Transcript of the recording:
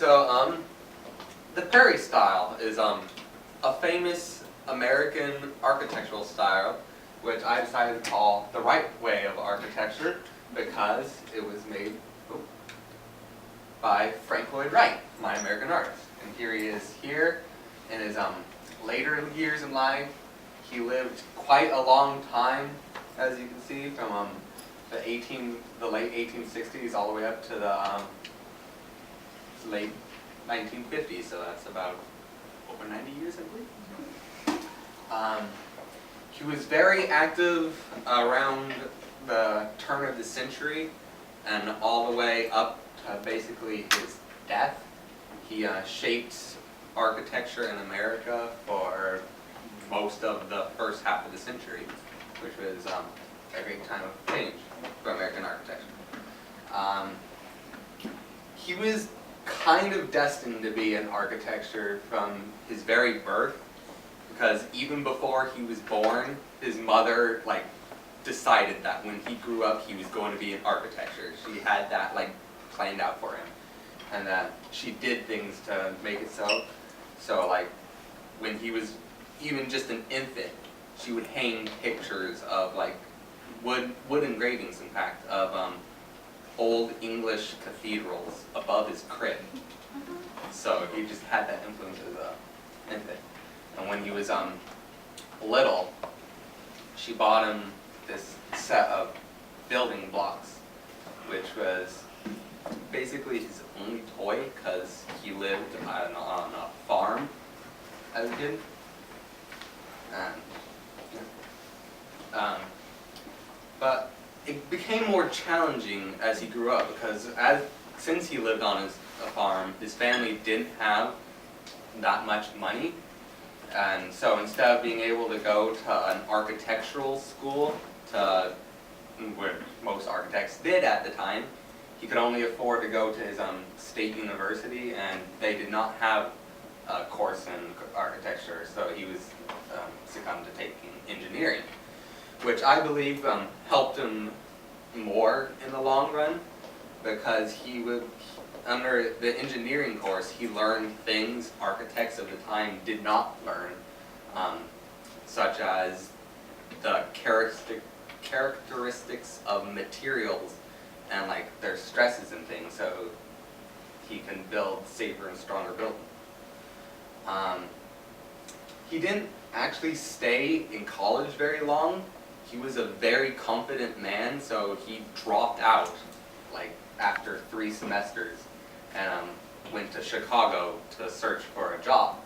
So, the Prairie style is a famous American architectural style, which I decided to call the right way of architecture because it was made by Frank Lloyd Wright, my American artist. And here he is here in his later years in life. He lived quite a long time, as you can see, from the late 1860s all the way up to the late 1950s, so that's about over 90 years, I believe. He was very active around the turn of the century and all the way up to basically his death. He shaped architecture in America for most of the first half of the century, which was a great time of change for American architecture. He was kind of destined to be an architecture from his very birth, because even before he was born, his mother decided that when he grew up he was going to be in architecture. She had that planned out for him, and she did things to make it so. So when he was even just an infant, she would hang pictures of wood engravings, in fact, of old English cathedrals above his crib. So he just had that influence as an infant. And when he was little, she bought him this set of building blocks, which was basically his only toy because he lived on a farm as a kid. But it became more challenging as he grew up because since he lived on a farm, his family didn't have that much money. And so instead of being able to go to an architectural school, where most architects did at the time, he could only afford to go to his state university, and they did not have a course in architecture, so he was succumbed to taking engineering, which I believe helped him more in the long run, because under the engineering course, he learned things architects of the time did not learn, such as the characteristics of materials and their stresses and things, so he can build safer and stronger buildings. He didn't actually stay in college very long. He was a very confident man, so he dropped out after 3 semesters and went to Chicago to search for a job.